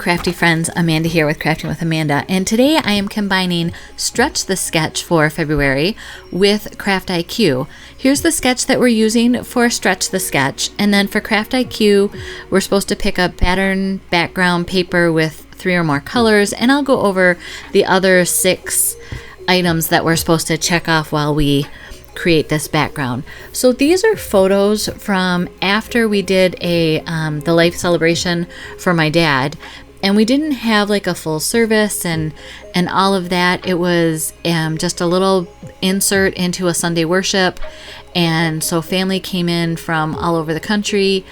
crafty friends, Amanda here with Crafting with Amanda, and today I am combining Stretch the Sketch for February with Craft IQ. Here's the sketch that we're using for Stretch the Sketch, and then for Craft IQ we're supposed to pick up pattern background paper with 3 or more colors, and I'll go over the other 6 items that we're supposed to check off while we create this background. So these are photos from after we did the life celebration for my dad, and we didn't have like a full service and all of that. It was just a little insert into a Sunday worship, and so family came in from all over the country.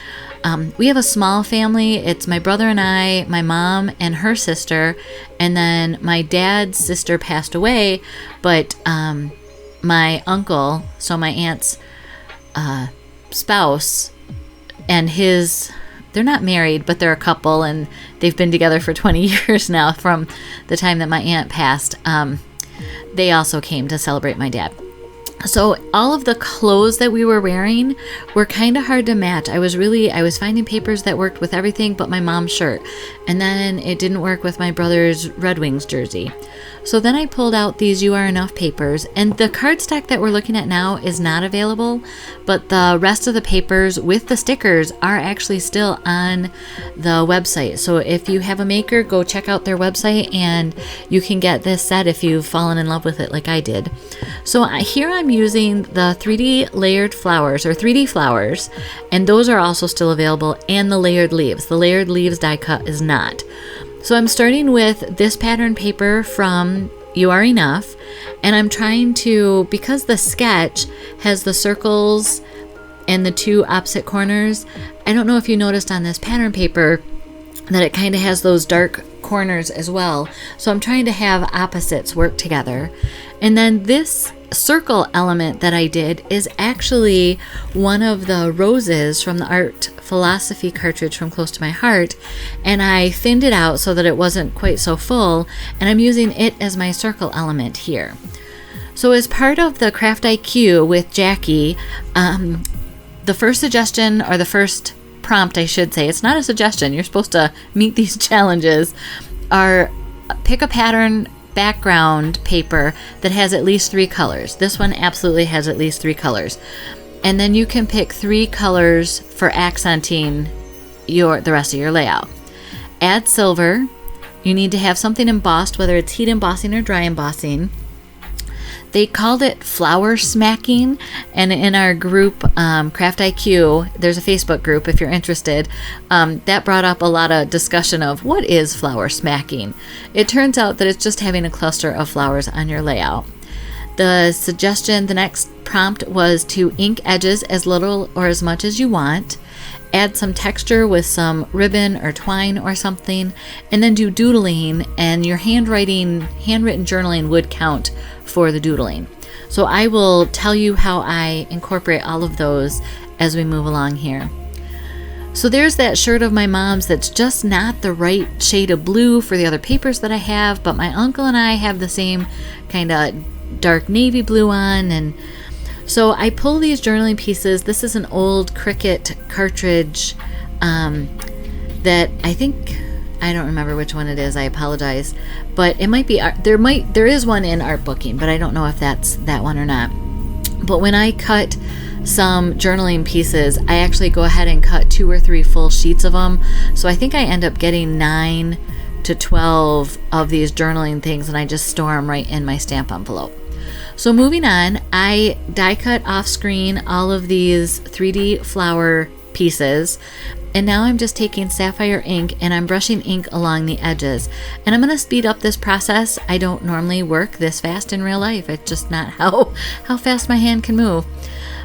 We have a small family. It's my brother and I, my mom and her sister, and then my dad's sister passed away, but my uncle, so my aunt's spouse, and they're not married, but they're a couple, and they've been together for 20 years now from the time that my aunt passed. They also came to celebrate my dad. So all of the clothes that we were wearing were kind of hard to match. I was finding papers that worked with everything but my mom's shirt. And then it didn't work with my brother's Red Wings jersey. So then I pulled out these You Are Enough papers, and the cardstock that we're looking at now is not available, but the rest of the papers with the stickers are actually still on the website. So if you have a maker, go check out their website and you can get this set if you've fallen in love with it like I did. So here I'm using the 3D layered flowers, or 3D flowers, and those are also still available, and the layered leaves. The layered leaves die cut is not. So I'm starting with this pattern paper from You Are Enough, and I'm trying to, because the sketch has the circles and the 2 opposite corners, I don't know if you noticed on this pattern paper that it kind of has those dark corners as well. So I'm trying to have opposites work together. And then this circle element that I did is actually one of the roses from the Art Philosophy cartridge from Close to My Heart, and I thinned it out so that it wasn't quite so full, and I'm using it as my circle element here. So as part of the Craft IQ with Jackie, the first suggestion, or the first prompt I should say, it's not a suggestion, you're supposed to meet these challenges, are pick a pattern background paper that has at least 3 colors. This one absolutely has at least 3 colors. And then you can pick 3 colors for accenting the rest of your layout. Add silver. You need to have something embossed, whether it's heat embossing or dry embossing. They called it flower smacking, and in our group, Craft IQ, there's a Facebook group if you're interested, that brought up a lot of discussion of what is flower smacking. It turns out that it's just having a cluster of flowers on your layout. The next prompt was to ink edges as little or as much as you want, add some texture with some ribbon or twine or something, and then do doodling, and your handwritten journaling would count for the doodling. So I will tell you how I incorporate all of those as we move along here. So there's that shirt of my mom's that's just not the right shade of blue for the other papers that I have, but my uncle and I have the same kind of dark navy blue on, and so I pull these journaling pieces. This is an old Cricut cartridge that I don't remember which one it is. I apologize, but it might be there is one in art booking, but I don't know if that's that one or not. But when I cut some journaling pieces, I actually go ahead and cut 2 or 3 full sheets of them. So I think I end up getting 9 to 12 of these journaling things, and I just store them right in my stamp envelope. So moving on, I die cut off screen all of these 3D flower pieces, and now I'm just taking sapphire ink and I'm brushing ink along the edges, and I'm going to speed up this process. I don't normally work this fast in real life. It's just not how fast my hand can move.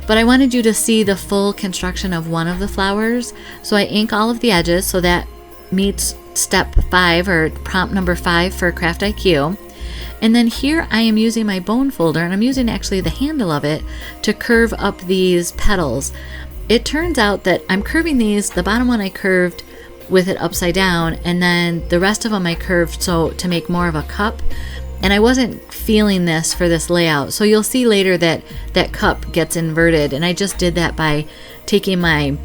But I wanted you to see the full construction of one of the flowers, so I ink all of the edges, so that meets step 5, or prompt number 5 for Craft IQ. And then here I am using my bone folder, and I'm using actually the handle of it to curve up these petals. It turns out that I'm curving these, the bottom one I curved with it upside down, and then the rest of them I curved so to make more of a cup. And I wasn't feeling this for this layout, so you'll see later that that cup gets inverted, and I just did that by taking my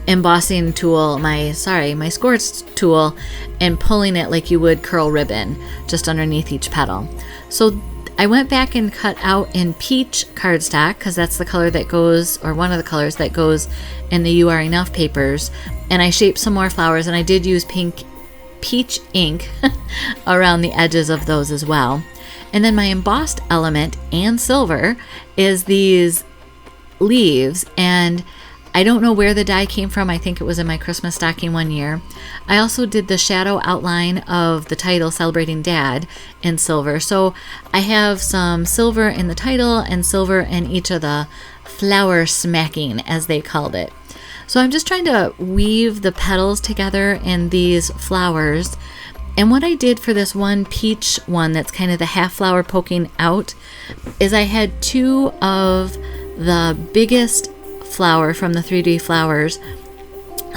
embossing tool, my score tool, and pulling it like you would curl ribbon just underneath each petal. So I went back and cut out in peach cardstock, because that's the color that goes, or one of the colors that goes in the You Are Enough papers, and I shaped some more flowers, and I did use peach ink around the edges of those as well. And then my embossed element and silver is these leaves, and I don't know where the die came from. I think it was in my Christmas stocking one year. I also did the shadow outline of the title, Celebrating Dad, in silver. So I have some silver in the title and silver in each of the flower smacking, as they called it. So I'm just trying to weave the petals together in these flowers. And what I did for this one peach one that's kind of the half flower poking out is I had two of the biggest flower from the 3D flowers,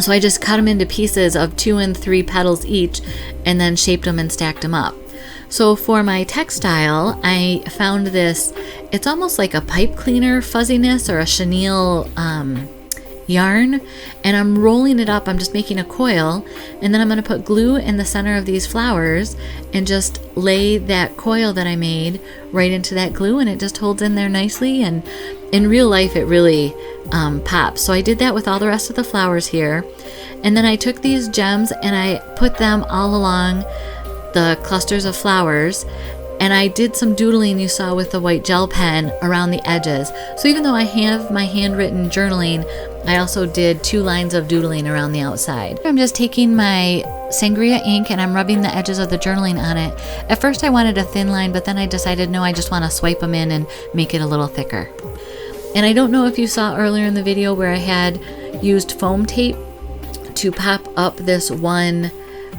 so I just cut them into pieces of 2 and 3 petals each, and then shaped them and stacked them up. So for my textile, I found this, it's almost like a pipe cleaner fuzziness or a chenille yarn, and I'm rolling it up. I'm just making a coil, and then I'm going to put glue in the center of these flowers and just lay that coil that I made right into that glue, and it just holds in there nicely. And in real life it really pops. So I did that with all the rest of the flowers here, and then I took these gems and I put them all along the clusters of flowers, and I did some doodling you saw with the white gel pen around the edges. So even though I have my handwritten journaling, I also did 2 lines of doodling around the outside. I'm just taking my sangria ink and I'm rubbing the edges of the journaling on it. At first I wanted a thin line, but then I decided no, I just want to swipe them in and make it a little thicker. And I don't know if you saw earlier in the video where I had used foam tape to pop up this one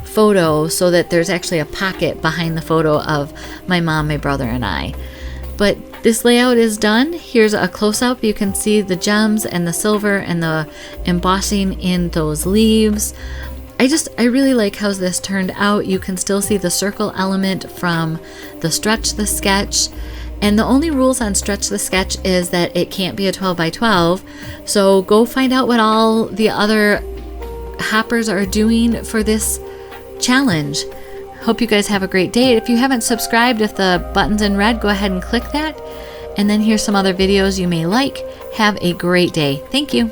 photo so that there's actually a pocket behind the photo of my mom, my brother, and I. But this layout is done. Here's a close-up. You can see the gems and the silver and the embossing in those leaves. I really like how this turned out. You can still see the circle element from the Stretch the Sketch. And the only rules on Stretch the Sketch is that it can't be a 12 by 12. So go find out what all the other hoppers are doing for this challenge. Hope you guys have a great day. If you haven't subscribed, if the button's in red, go ahead and click that. And then here's some other videos you may like. Have a great day. Thank you.